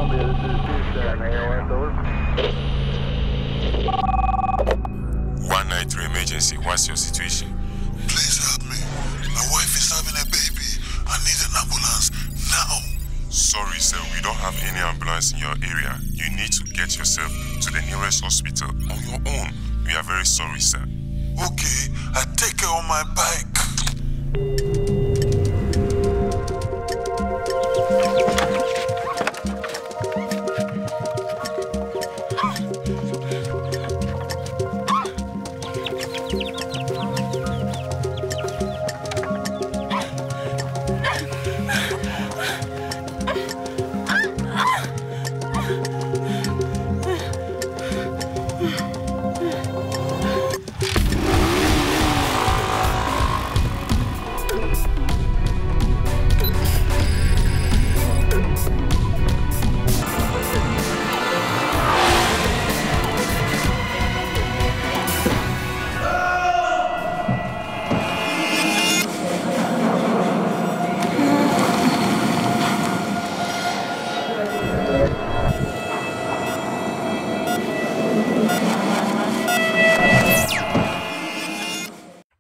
193 emergency. What's your situation? Please help me. My wife is having a baby. I need an ambulance now. Sorry, sir. We don't have any ambulance in your area. You need to get yourself to the nearest hospital on your own. We are very sorry, sir. Okay, I take her on my bike.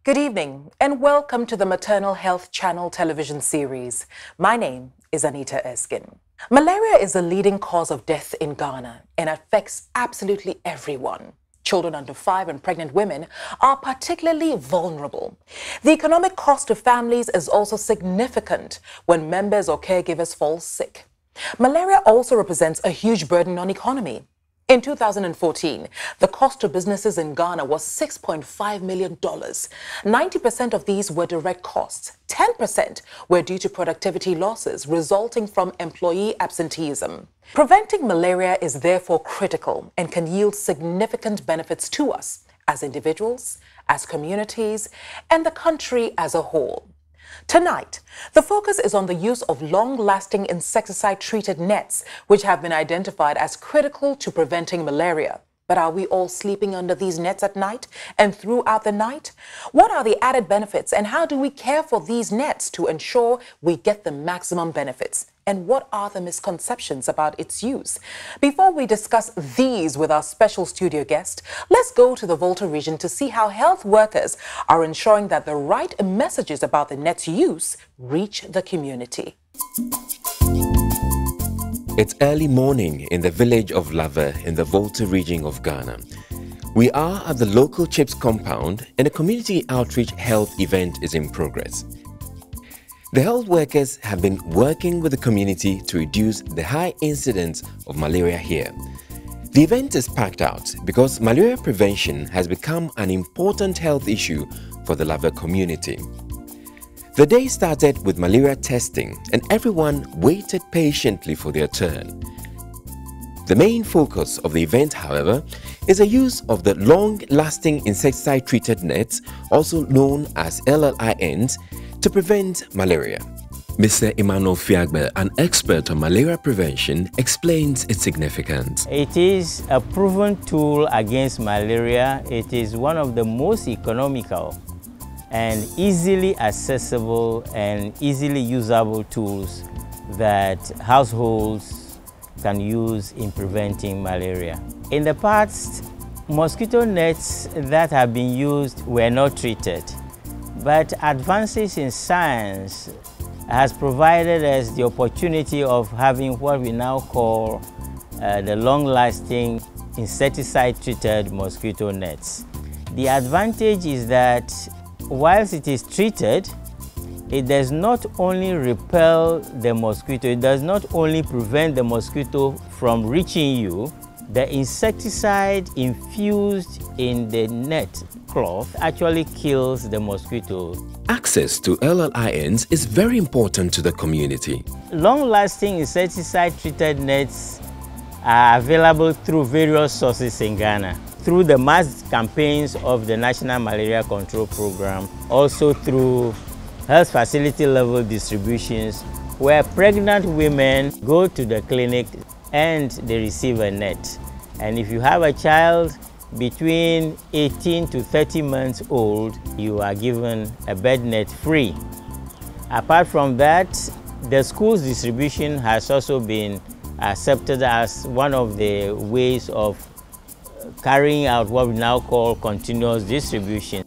Good evening and welcome to the Maternal Health Channel television series. My name is Anita Erskine. Malaria is the leading cause of death in Ghana and affects absolutely everyone. Children under 5 and pregnant women are particularly vulnerable. The economic cost to families is also significant when members or caregivers fall sick. Malaria also represents a huge burden on economy. In 2014, the cost to businesses in Ghana was $6.5 million. 90% of these were direct costs. 10% were due to productivity losses resulting from employee absenteeism. Preventing malaria is therefore critical and can yield significant benefits to us as individuals, as communities, and the country as a whole. Tonight, the focus is on the use of long-lasting insecticide-treated nets, which have been identified as critical to preventing malaria. But are we all sleeping under these nets at night and throughout the night? What are the added benefits and how do we care for these nets to ensure we get the maximum benefits? And what are the misconceptions about its use? Before we discuss these with our special studio guest, let's go to the Volta region to see how health workers are ensuring that the right messages about the net's use reach the community. It's early morning in the village of Lava in the Volta region of Ghana. We are at the local CHIPS compound and a community outreach health event is in progress. The health workers have been working with the community to reduce the high incidence of malaria here. The event is packed out because malaria prevention has become an important health issue for the Lava community. The day started with malaria testing and everyone waited patiently for their turn. The main focus of the event, however, is the use of the long-lasting insecticide-treated nets, also known as LLINs, to prevent malaria. Mr. Emmanuel Fiagbe, an expert on malaria prevention, explains its significance. It is a proven tool against malaria. It is one of the most economical and easily accessible and easily usable tools that households can use in preventing malaria. In the past, mosquito nets that have been used were not treated, but advances in science has provided us the opportunity of having what we now call the long-lasting insecticide-treated mosquito nets. The advantage is that whilst it is treated, it does not only repel the mosquito, it does not only prevent the mosquito from reaching you, the insecticide infused in the net cloth actually kills the mosquito. Access to LLINs is very important to the community. Long-lasting insecticide-treated nets are available through various sources in Ghana, through the mass campaigns of the National Malaria Control Program, also through health facility level distributions where pregnant women go to the clinic and they receive a net. And if you have a child between 18 to 30 months old, you are given a bed net free. Apart from that, the school's distribution has also been accepted as one of the ways of carrying out what we now call continuous distribution.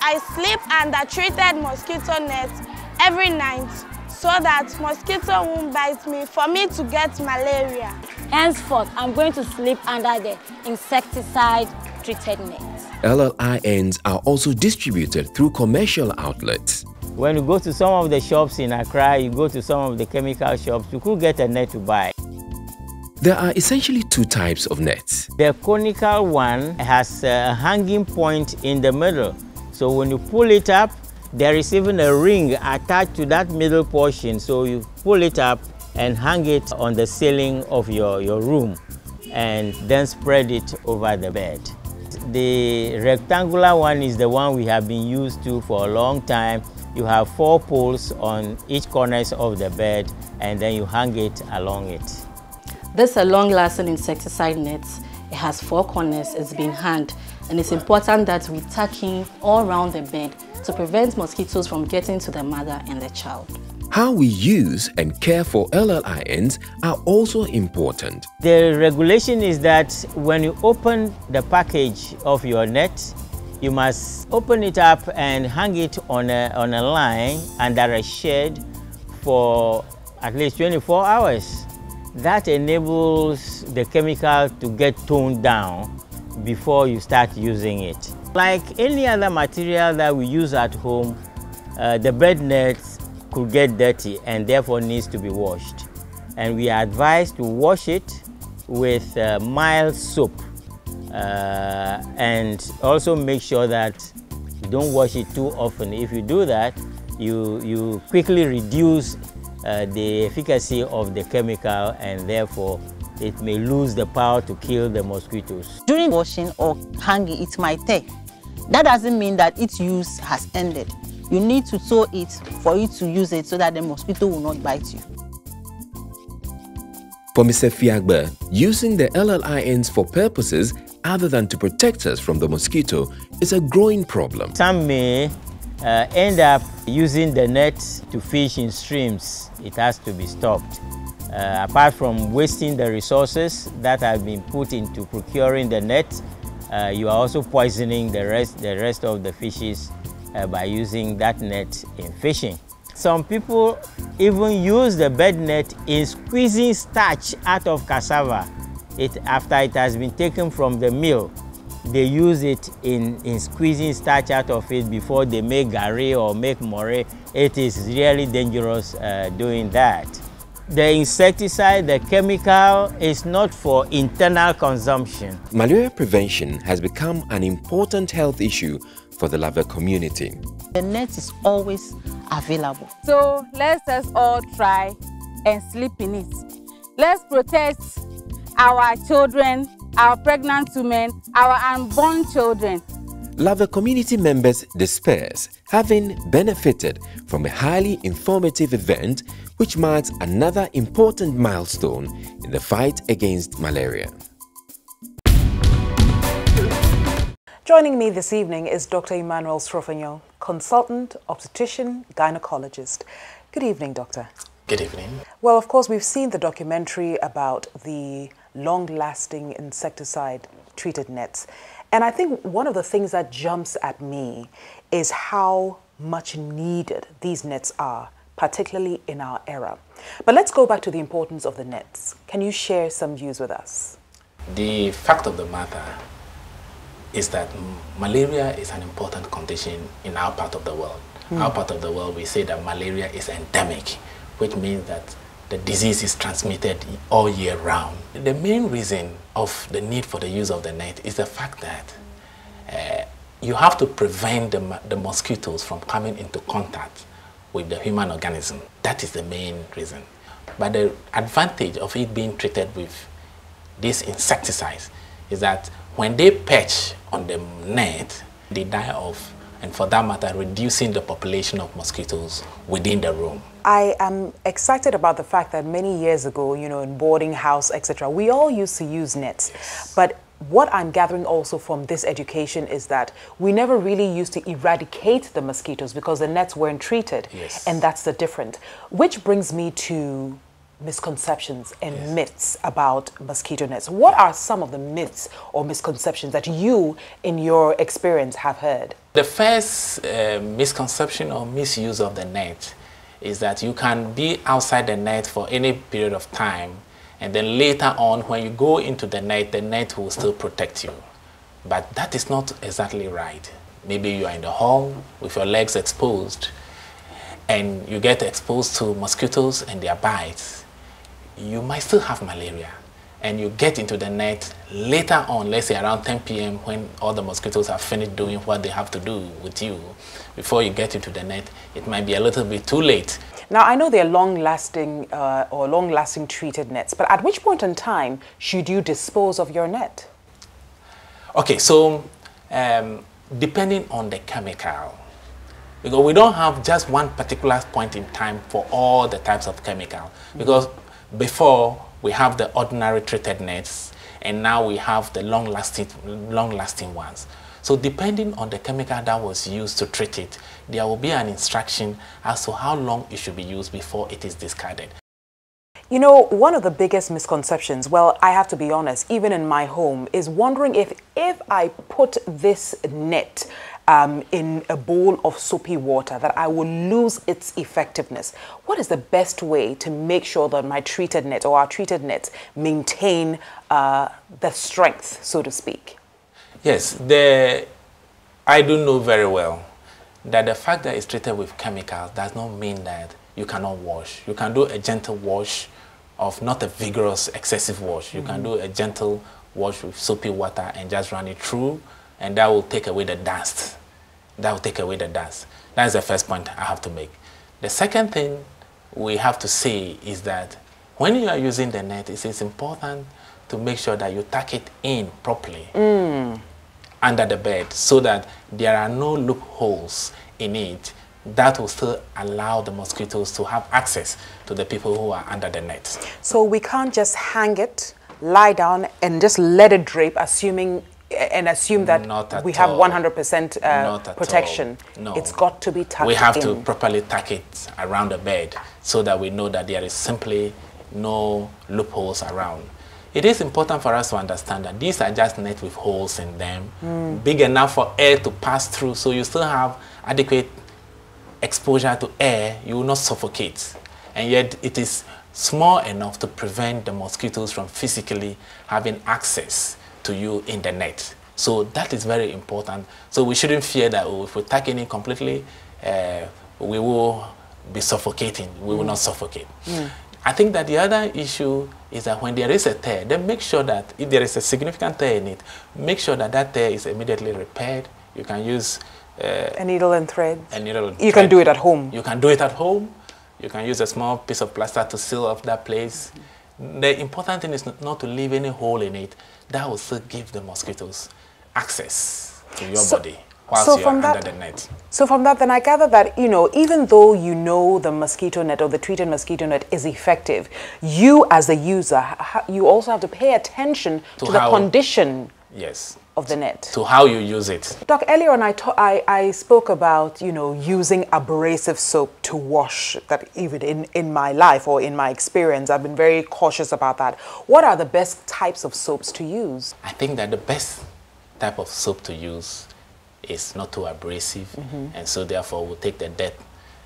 I sleep under treated mosquito nets every night so that mosquito won't bite me for me to get malaria. Henceforth, I'm going to sleep under the insecticide treated nets. LLINs are also distributed through commercial outlets. When you go to some of the shops in Accra, you go to some of the chemical shops, you could get a net to buy. There are essentially two types of nets. The conical one has a hanging point in the middle. So when you pull it up, there is even a ring attached to that middle portion. So you pull it up and hang it on the ceiling of your room and then spread it over the bed. The rectangular one is the one we have been used to for a long time. You have 4 poles on each corners of the bed and then you hang it along it. This is a long-lasting insecticide net. It has 4 corners, it's been hanged, and it's important that we tuck in all around the bed to prevent mosquitoes from getting to the mother and the child. How we use and care for LLINs are also important. The regulation is that when you open the package of your net, you must open it up and hang it on a line under a shade for at least 24 hours. That enables the chemical to get toned down before you start using it. Like any other material that we use at home, the bed nets could get dirty and therefore needs to be washed. And we are advised to wash it with mild soap and also make sure that you don't wash it too often. If you do that, you quickly reduce the efficacy of the chemical and therefore it may lose the power to kill the mosquitoes. During washing or hanging, it might tear. That doesn't mean that its use has ended. You need to sew it for you to use it so that the mosquito will not bite you. For Mr. Fiagba, using the LLINs for purposes other than to protect us from the mosquito is a growing problem. Some may end up using the net to fish in streams. It has to be stopped. Apart from wasting the resources that have been put into procuring the net, you are also poisoning the rest of the fishes by using that net in fishing. Some people even use the bed net in squeezing starch out of cassava. After it has been taken from the mill, they use it in squeezing starch out of it before they make gari or make more. It is really dangerous doing that. The insecticide, the chemical, is not for internal consumption. Malaria prevention has become an important health issue for the Lava community. The net is always available. So let's all try and sleep in it. Let's protect our children, our pregnant women, our unborn children. Lava community members disperse, having benefited from a highly informative event which marks another important milestone in the fight against malaria. Joining me this evening is Dr. Emmanuel Srofagnon, consultant, obstetrician, gynecologist. Good evening, doctor. Good evening. Well, of course, we've seen the documentary about the long-lasting insecticide-treated nets. And I think one of the things that jumps at me is how much needed these nets are, particularly in our era. But let's go back to the importance of the nets. Can you share some views with us? The fact of the matter is that malaria is an important condition in our part of the world. Our part of the world, we say that malaria is endemic, which means that the disease is transmitted all year round. The main reason of the need for the use of the net is the fact that you have to prevent the mosquitoes from coming into contact with the human organism. That is the main reason. But the advantage of it being treated with these insecticides is that when they perch on the net, they die off, and for that matter, reducing the population of mosquitoes within the room. I am excited about the fact that many years ago, you know, in boarding house, etc., we all used to use nets. Yes. But what I'm gathering also from this education is that we never really used to eradicate the mosquitoes because the nets weren't treated. Yes. And that's the difference. Which brings me to misconceptions and myths about mosquito nets. What are some of the myths or misconceptions that you, in your experience, have heard? The first misconception or misuse of the net is that you can be outside the net for any period of time, and then later on, when you go into the net will still protect you. But that is not exactly right. Maybe you are in the hall with your legs exposed, and you get exposed to mosquitoes and their bites. You might still have malaria, and you get into the net later on, let's say around 10 p.m. when all the mosquitoes have finished doing what they have to do with you. Before you get into the net, it might be a little bit too late. Now, I know they're long-lasting or long-lasting treated nets, but at which point in time should you dispose of your net? Okay, so depending on the chemical, because we don't have just one particular point in time for all the types of chemical, because before we have the ordinary treated nets, and now we have the long-lasting ones. So depending on the chemical that was used to treat it, there will be an instruction as to how long it should be used before it is discarded. You know, one of the biggest misconceptions, well, I have to be honest, even in my home, is wondering if I put this net in a bowl of soapy water, that I will lose its effectiveness. What is the best way to make sure that my treated net or our treated nets maintain the strength, so to speak? Yes, I do know very well that the fact that it's treated with chemicals does not mean that you cannot wash. You can do a gentle wash of not a vigorous, excessive wash. You can do a gentle wash with soapy water and just run it through, and that will take away the dust. That will take away the dust. That's the first point I have to make. The second thing we have to say is that when you are using the net, it is important to make sure that you tuck it in properly under the bed so that there are no loopholes in it that will still allow the mosquitoes to have access to the people who are under the net. So we can't just hang it, lie down, and just let it drape, assume that we have 100% protection. No. It's got to be tucked in. We have to properly tuck it around the bed so that we know that there is simply no loopholes around. It is important for us to understand that these are just nets with holes in them, big enough for air to pass through, so you still have adequate exposure to air. You will not suffocate. And yet it is small enough to prevent the mosquitoes from physically having access to you in the net. So that is very important. So we shouldn't fear that if we tuck it in completely, we will be suffocating. We will not suffocate. I think that the other issue is that when there is a tear, then make sure that if there is a significant tear in it, make sure that that tear is immediately repaired. You can use a needle and thread. You can do it at home. You can do it at home. You can use a small piece of plaster to seal up that place. The important thing is not to leave any hole in it. That will still give the mosquitoes access to your body whilst you are under the net. So from that, then I gather that, you know, even though you know the mosquito net or the treated mosquito net is effective, you as a user, you also have to pay attention to the condition of the net. To how you use it. Doc, earlier on I spoke about, you know, using abrasive soap to wash. That even in my life or in my experience, I've been very cautious about that. What are the best types of soaps to use? I think that the best type of soap to use is not too abrasive, and so therefore we'll take the dirt.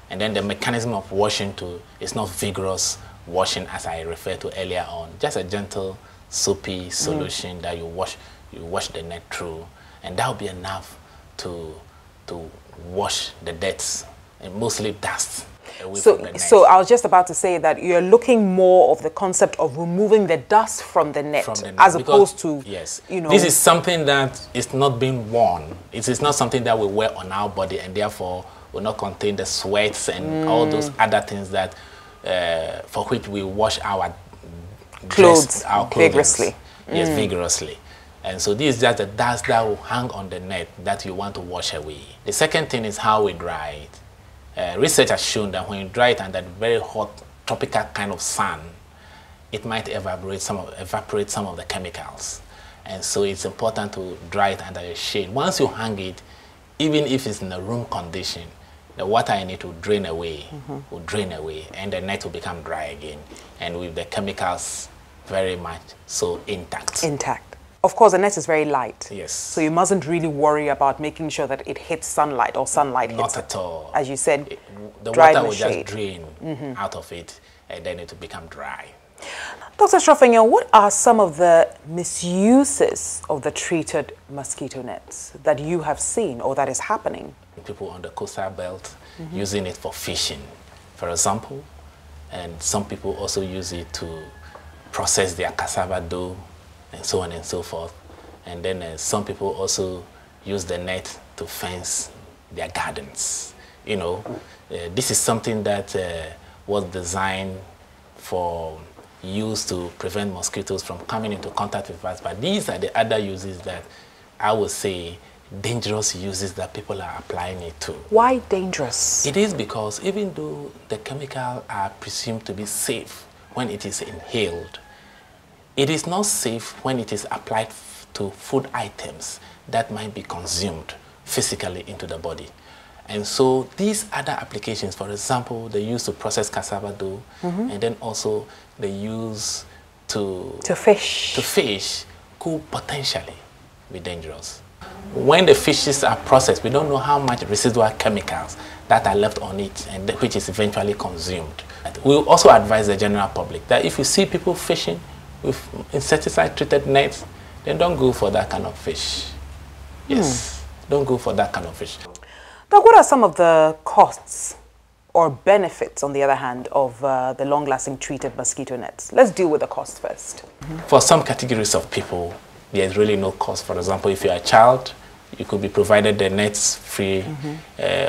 And then the mechanism of washing is not vigorous washing as I referred to earlier on. Just a gentle soapy solution that you wash the net through, and that will be enough to wash the dirt and mostly dust away from the net. So I was just about to say that you're looking more of the concept of removing the dust from the net, as opposed to, you know, this is something that is not being worn. It is not something that we wear on our body, and therefore will not contain the sweats and all those other things that for which we wash our clothes vigorously. Yes, vigorously. And so this is just the dust that will hang on the net that you want to wash away. The second thing is how we dry it. Research has shown that when you dry it under very hot tropical kind of sun, it might evaporate some of the chemicals. And so it's important to dry it under a shade. Once you hang it, even if it's in a room condition, the water in it will drain away, and the net will become dry again, and with the chemicals very much so intact. Of course, the net is very light. Yes. So you mustn't really worry about making sure that it hits sunlight or sunlight hits Not at all. As you said, the dry water in will the just shade. drain out of it, and then it will become dry. Dr. Srofenyo, what are some of the misuses of the treated mosquito nets that you have seen or that is happening? People on the coastal belt using it for fishing, for example, and some people also use it to process their cassava dough and so on and so forth. And then some people also use the net to fence their gardens. You know, this is something that was designed for use to prevent mosquitoes from coming into contact with us. But these are the other uses that I would say dangerous uses that people are applying it to. Why dangerous? It is because even though the chemicals are presumed to be safe when it is inhaled, it is not safe when it is applied to food items that might be consumed physically into the body. And so these other applications, for example, they use to process cassava dough, and then also they use to fish could potentially be dangerous. When the fishes are processed, we don't know how much residual chemicals that are left on it and which is eventually consumed. We also advise the general public that if you see people fishing with insecticide-treated nets, then don't go for that kind of fish. Yes, don't go for that kind of fish. Doc, what are some of the costs or benefits, on the other hand, of the long-lasting treated mosquito nets? Let's deal with the cost first. For some categories of people, there's really no cost. For example, if you're a child, you could be provided the nets free,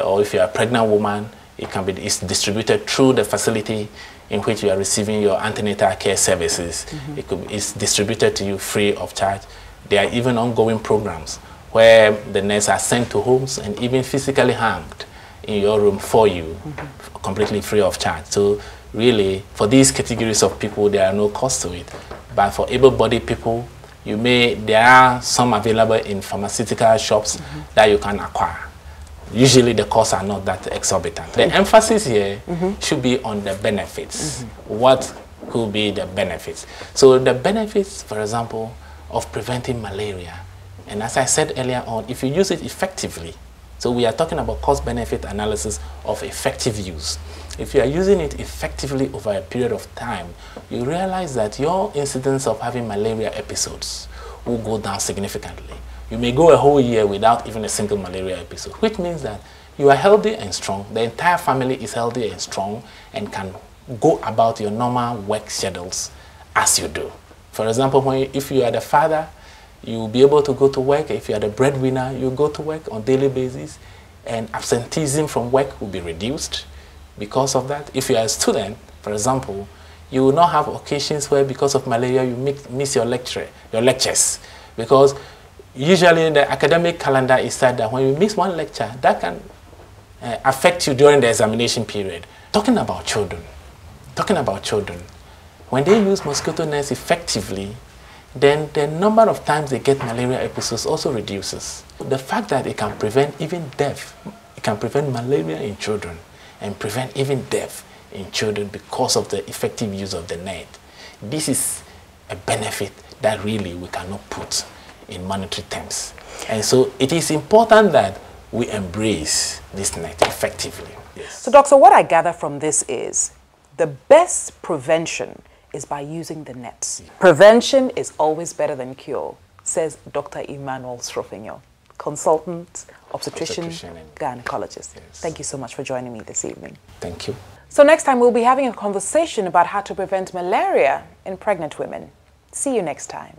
or if you're a pregnant woman, it's distributed through the facility in which you are receiving your antenatal care services. It's distributed to you free of charge. There are even ongoing programs where the nets are sent to homes and even physically hanged in your room for you, completely free of charge. So really, for these categories of people, there are no costs to it. But for able-bodied people, there are some available in pharmaceutical shops that you can acquire. Usually the costs are not that exorbitant. The emphasis here should be on the benefits. What could be the benefits? So the benefits, for example, of preventing malaria. And as I said earlier on, if you use it effectively, so we are talking about cost-benefit analysis of effective use. If you are using it effectively over a period of time, you realize that your incidence of having malaria episodes will go down significantly. You may go a whole year without even a single malaria episode, which means that you are healthy and strong. The entire family is healthy and strong and can go about your normal work schedules as you do. For example, if you are the father, you will be able to go to work. If you are the breadwinner, you go to work on a daily basis, and absenteeism from work will be reduced because of that. If you are a student, for example, you will not have occasions where because of malaria you miss your lectures, because usually in the academic calendar is said that when you miss one lecture, that can affect you during the examination period. Talking about children, when they use mosquito nets effectively, then the number of times they get malaria episodes also reduces. The fact that it can prevent even death, it can prevent malaria in children and prevent even death in children because of the effective use of the net. This is a benefit that really we cannot put in monetary terms. And so it is important that we embrace this net effectively. Yes. So, Doctor, what I gather from this is the best prevention is by using the nets. Prevention is always better than cure, says Dr. Emmanuel Srofenyo, consultant, obstetrician and gynecologist. Yes. Thank you so much for joining me this evening. Thank you. So next time we'll be having a conversation about how to prevent malaria in pregnant women. See you next time.